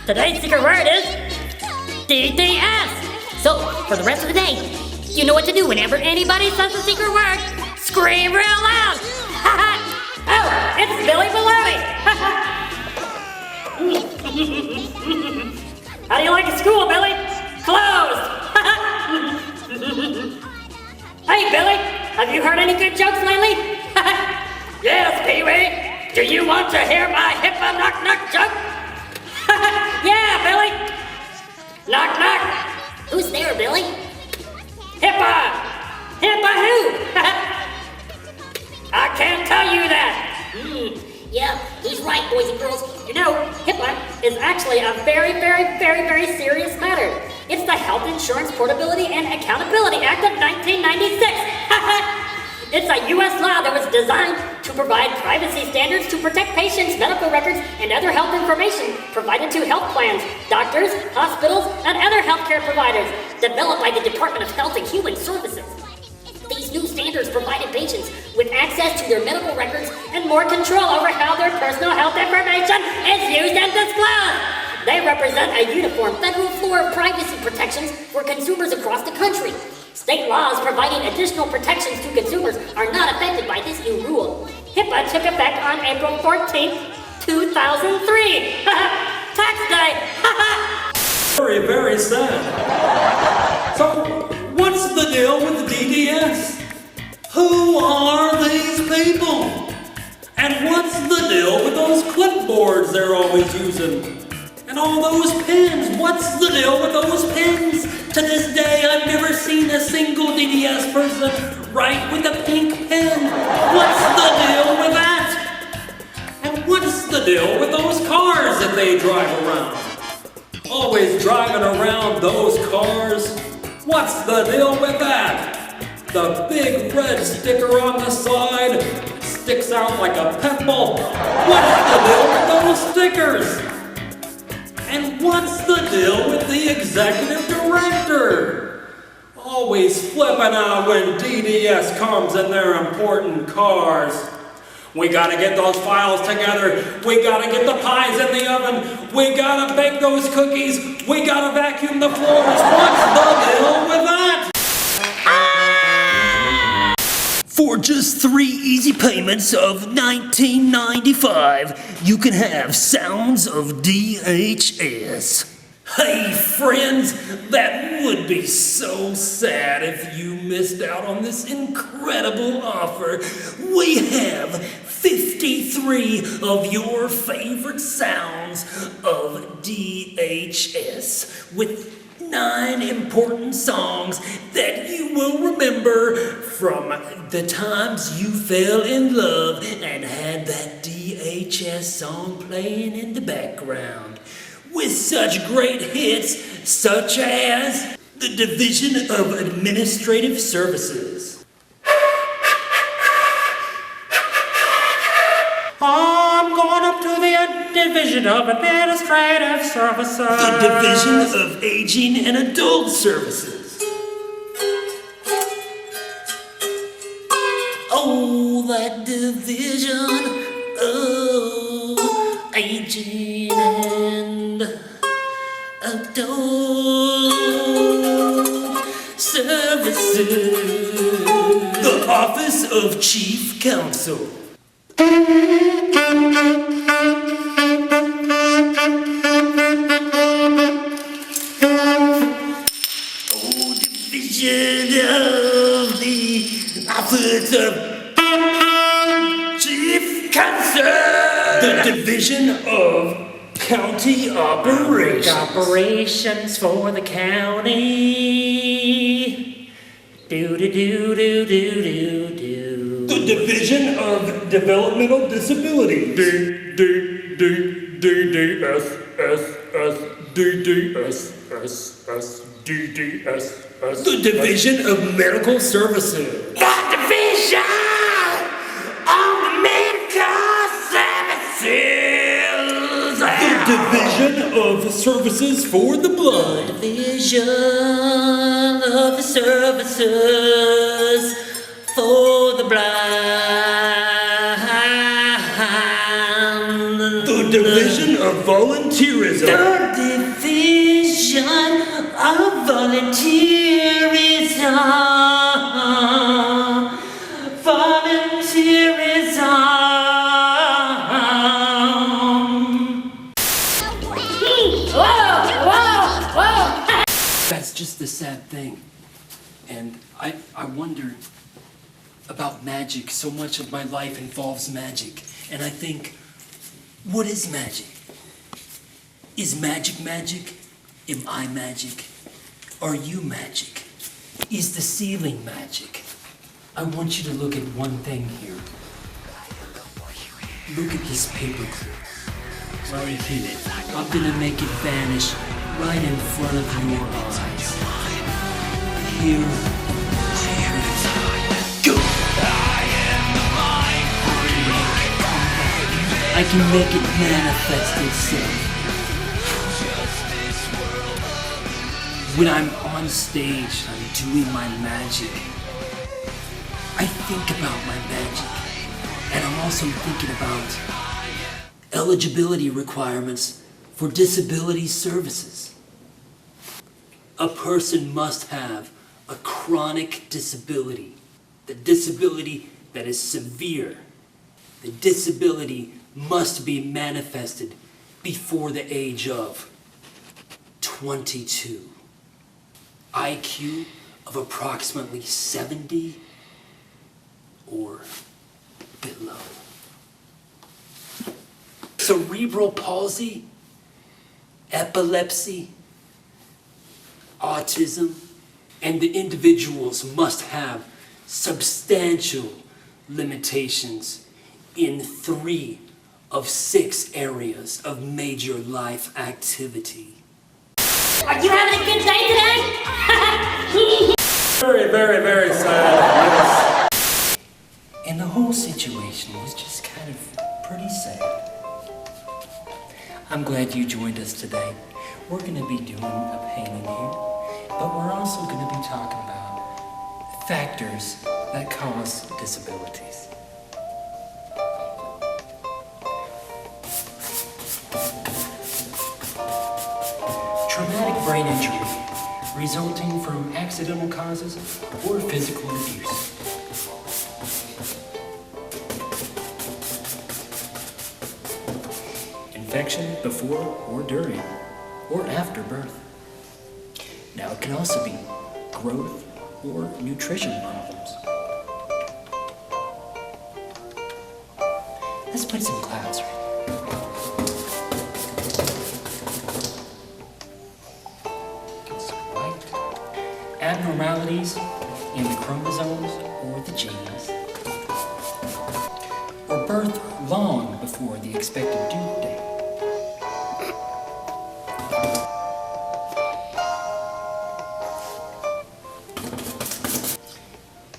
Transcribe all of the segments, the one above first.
Today's secret word is DDS. So, for the rest of the day, you know what to do whenever anybody says the secret word. Scream real loud. Oh, it's Billy Baloney. How do you like school, Billy? Closed. Hey, Billy, have you heard any good jokes lately? Yes, Pee-wee. Do you want to hear my hippa knock knock joke? Yeah, Billy. Knock knock. Who's there, Billy? Hippa. Hippa who? I can't tell you that. Yeah, he's right, boys and girls. You know, HIPAA is actually a very, very, very, very serious matter. It's the Health Insurance Portability and Accountability Act of 1996. It's a U.S. law that was designed to provide privacy standards to protect patients' medical records and other health information provided to health plans, doctors, hospitals, and other healthcare providers, developed by the Department of Health and Human Services. These new standards provided patients with access to their medical records and more control over how their personal health information is used and disclosed. They represent a uniform federal floor of privacy protections for consumers across the country. State laws providing additional protections to consumers are not affected by this new rule. HIPAA took effect on April 14th, 2003. Tax day. Very, very sad. So, what's the deal with the DDS? Who are these people? And what's the deal with those clipboards they're always using? And all those pens, what's the deal with those pens? To this day, I've never seen a single DDS person write with a pink pen. What's the deal with that? And what's the deal with those cars that they drive around? Always driving around those cars. What's the deal with that? The big red sticker on the side sticks out like a pimple. What's the deal with those stickers? And what's the deal with the executive director? Always flipping out when DDS comes in their important cars. We gotta get those files together. We gotta get the pies in the oven. We gotta bake those cookies. We gotta vacuum the floors. What's the deal with that? For just 3 easy payments of $19.95, you can have Sounds of DHS. Hey friends, that would be so sad if you missed out on this incredible offer. We have 53 of your favorite sounds of DHS with 9 important songs that you will remember from the times you fell in love and had that DHS song playing in the background. With such great hits such as the Division of Administrative Services. I'm going up to the Division of Administrative Services. The Division of Aging and Adult Services. Oh, that Division of Aging and Adult Services. The Office of Chief Counsel. Division of the Office of Chief Counsel. The Division of County Operations. Operations for the county. Do-do-do-do-do-do-do. The Division of Developmental Disability. DDS. The Division of Medical Services. The Division of Medical Services. The Division of Services for the Blind. Division of the Services for the Blind. The division of volunteerism. The division of volunteerism. Whoa! That's just the sad thing. And I wonder about magic. So much of my life involves magic. And I think, what is magic? Is magic magic? Am I magic? Are you magic? Is the ceiling magic? I want you to look at one thing here. Look at this paperclip. Right here. I'm gonna make it vanish right in front of your eyes. Here. Go! I can make it manifest itself. When I'm on stage, I'm doing my magic. I think about my magic. And I'm also thinking about eligibility requirements for disability services. A person must have a chronic disability, the disability that is severe. The disability must be manifested before the age of 22. IQ of approximately 70 or below. Cerebral palsy, epilepsy, autism, and the individuals must have substantial limitations in 3 of 6 areas of major life activity. Are you having a good day today? Very, very, very sad. Yes. And the whole situation was just kind of pretty sad. I'm glad you joined us today. We're going to be doing a painting here, but we're also going to be talking about factors that cause disabilities. Traumatic brain injury resulting from accidental causes or physical abuse. Infection before or during or after birth. Now it can also be growth or nutrition problems. Let's put some clouds right. Abnormalities in the chromosomes or the genes, or birth long before the expected due date.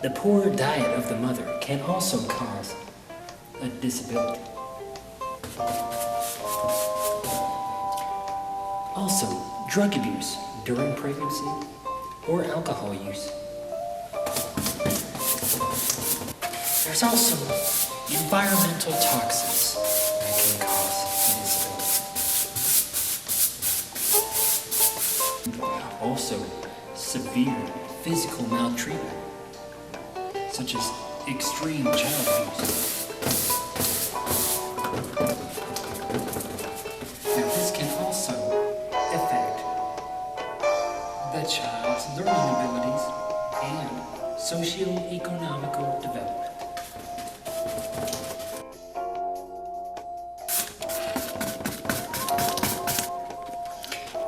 The poor diet of the mother can also cause a disability. Also, drug abuse during pregnancy or alcohol use. There's also environmental toxins that can cause disability. Also, severe physical maltreatment, such as extreme child abuse. Now, this can also affect the child's learning abilities and socio-economical development.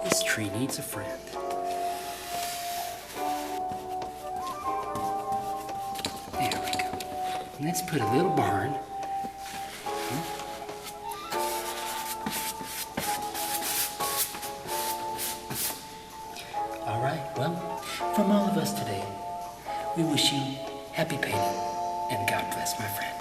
This tree needs a friend. There we go. Let's put a little barn. All right, well, from all of us today, we wish you happy painting and God bless, my friend.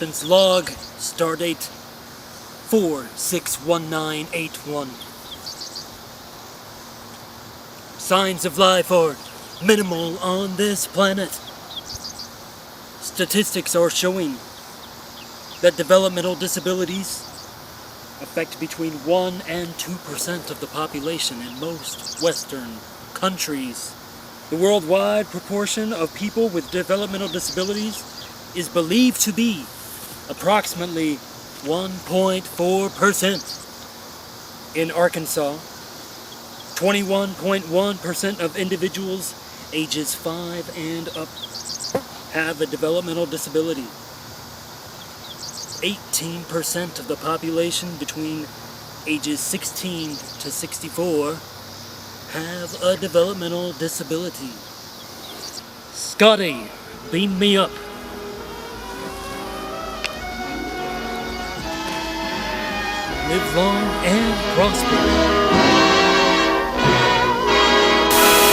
participants log. Stardate 461981. Signs of life are minimal on this planet. Statistics are showing that developmental disabilities affect between 1 and 2% of the population in most Western countries. The worldwide proportion of people with developmental disabilities is believed to be approximately 1.4%. In Arkansas, 21.1% of individuals ages 5 and up have a developmental disability. 18% of the population between ages 16 to 64 have a developmental disability. Scotty, beam me up. Live long and prosper.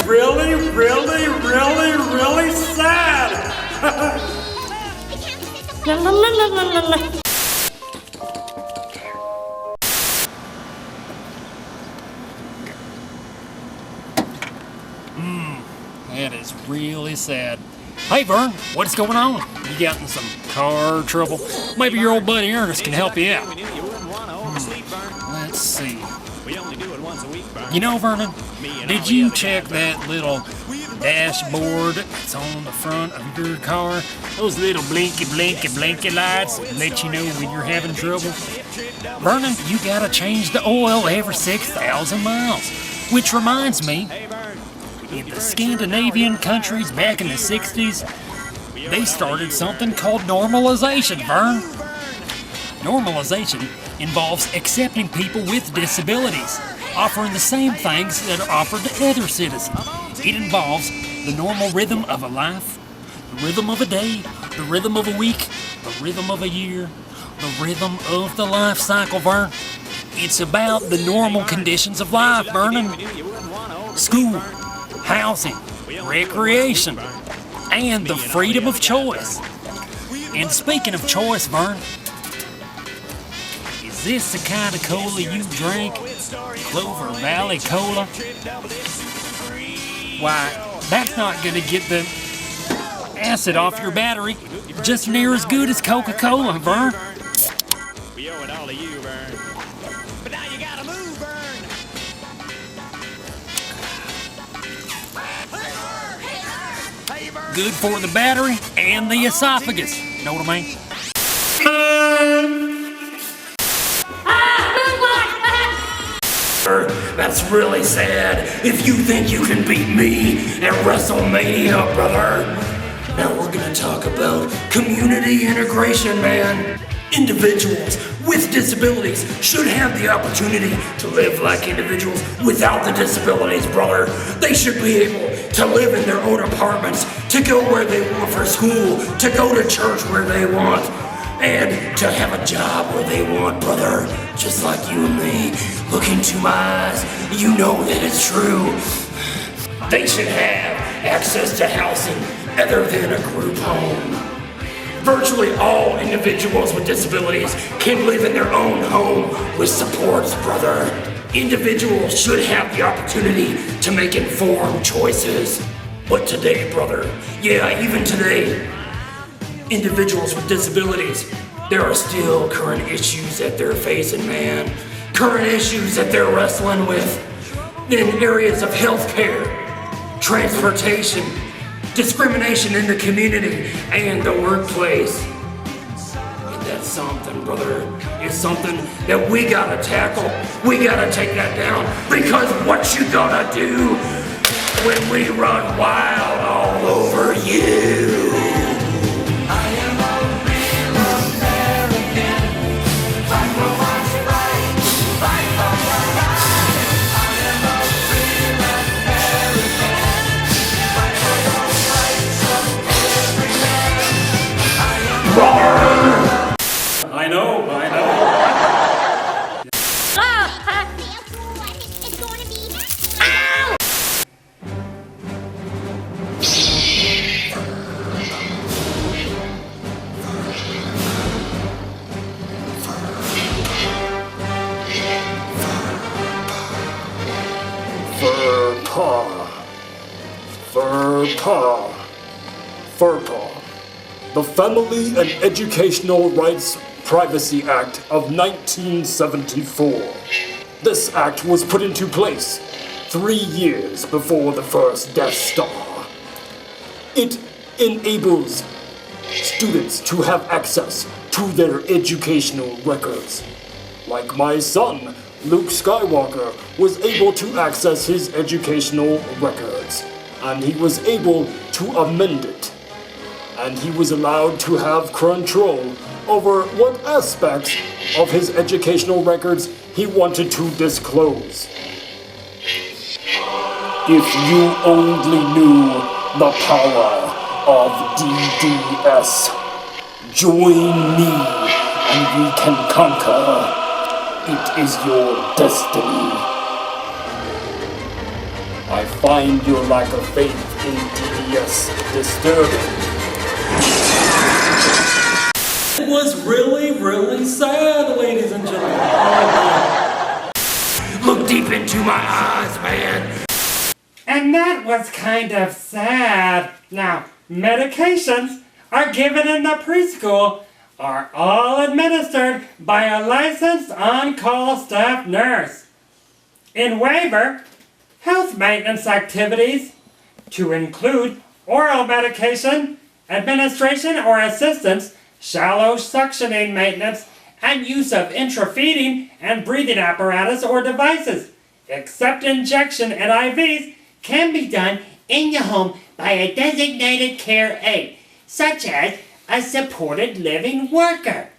Really, really, really, really sad. La la la la la la la. That is really sad. Hey Vern, what's going on? You got in some car trouble? Maybe your old buddy Ernest can help you out. Let's see. You know, Vernon, did you check that little dashboard that's on the front of your car? Those little blinky lights that let you know when you're having trouble? Vernon, you gotta change the oil every 6,000 miles. Which reminds me, in the Scandinavian countries back in the 60s, they started something called normalization, Vern. Normalization involves accepting people with disabilities, offering the same things that are offered to other citizens. It involves the normal rhythm of a life, the rhythm of a day, the rhythm of a week, the rhythm of a year, the rhythm of the life cycle, Vern. It's about the normal conditions of life, Vernon. School, housing, recreation, and the freedom of choice. And speaking of choice, Vern, is this the kind of cola you drink? Clover Valley Cola? Why, that's not gonna get the acid off your battery just near as good as Coca-Cola, Vern. We owe it all to you, Vern. But now you gotta move, Vern. Good for the battery and the esophagus. Know what I mean? That's really sad. If you think you can beat me at WrestleMania, brother. Now we're gonna talk about community integration, man. Individuals with disabilities should have the opportunity to live like individuals without the disabilities, brother. They should be able to live in their own apartments, to go where they want for school, to go to church where they want, and to have a job where they want, brother. Just like you and me. Look into my eyes, you know that it's true. They should have access to housing other than a group home. Virtually all individuals with disabilities can live in their own home with supports, brother. Individuals should have the opportunity to make informed choices. But today, brother, yeah, even today, individuals with disabilities, there are still current issues that they're facing, man. Current issues that they're wrestling with in areas of healthcare, transportation, discrimination in the community, and the workplace. And that's something, brother. It's something that we gotta tackle. We gotta take that down. Because what you gonna do when we run wild all over you? I know. FERPA, the Family and Educational Rights Privacy Act of 1974. This act was put into place 3 years before the first Death Star. It enables students to have access to their educational records. Like my son, Luke Skywalker, was able to access his educational records, and he was able to amend it. And he was allowed to have control over what aspects of his educational records he wanted to disclose. If you only knew the power of DDS, join me and we can conquer. It is your destiny. I find your lack of faith in DDS disturbing. It was really, really sad, ladies and gentlemen. Look deep into my eyes, man. And that was kind of sad. Now, medications are given in the preschool are all administered by a licensed on-call staff nurse. In waiver, health maintenance activities, to include oral medication, administration or assistance, shallow suctioning maintenance, and use of intrafeeding and breathing apparatus or devices, except injection and IVs, can be done in your home by a designated care aide, such as a supported living worker.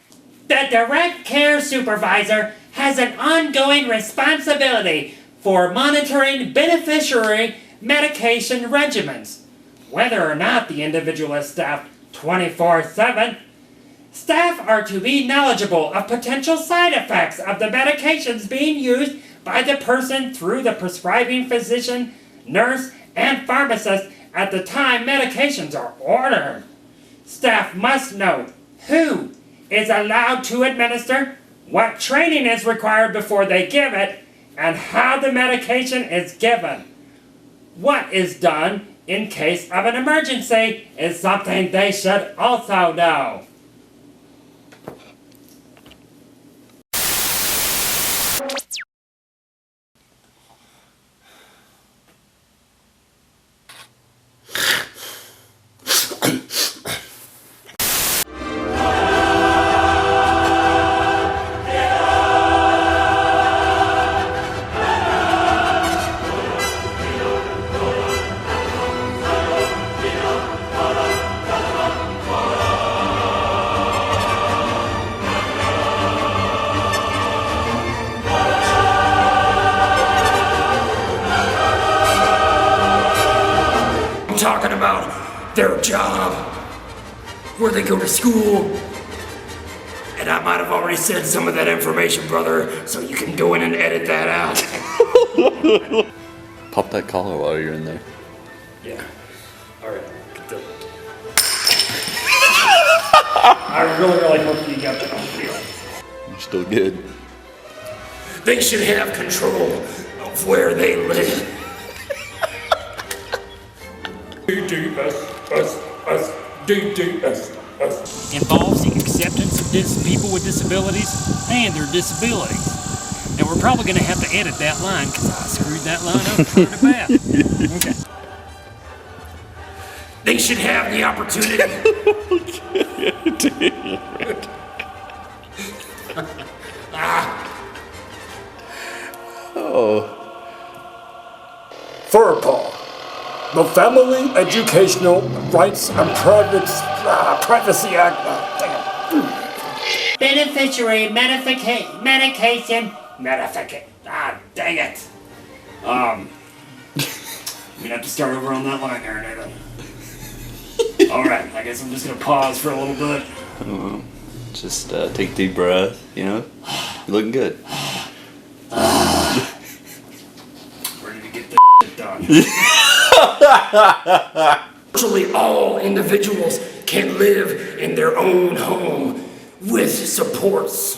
The direct care supervisor has an ongoing responsibility for monitoring beneficiary medication regimens. Whether or not the individual is staffed 24/7, staff are to be knowledgeable of potential side effects of the medications being used by the person through the prescribing physician, nurse, and pharmacist at the time medications are ordered. Staff must know who is allowed to administer, what training is required before they give it, and how the medication is given. What is done in case of an emergency is something they should also know. Talking about their job, where they go to school. And I might have already said some of that information, brother, so you can go in and edit that out. Pop that collar while you're in there. Yeah. Alright. I really hope you got that on video. You're still good. They should have control of where they live. DDS. Involves the acceptance of people with disabilities and their disabilities. And we're probably going to have to edit that line because I screwed that line up pretty bad. Okay. They should have the opportunity. FERPA, the Family Educational Rights and Privacy Act. Beneficiary medication. Dang it. I'm gonna have to start over on that line there, Nathan. Alright, I guess I'm just gonna pause for a little bit. Just take a deep breath, you know? You're looking good. Ready to get this shit done. Virtually all individuals can live in their own home with supports.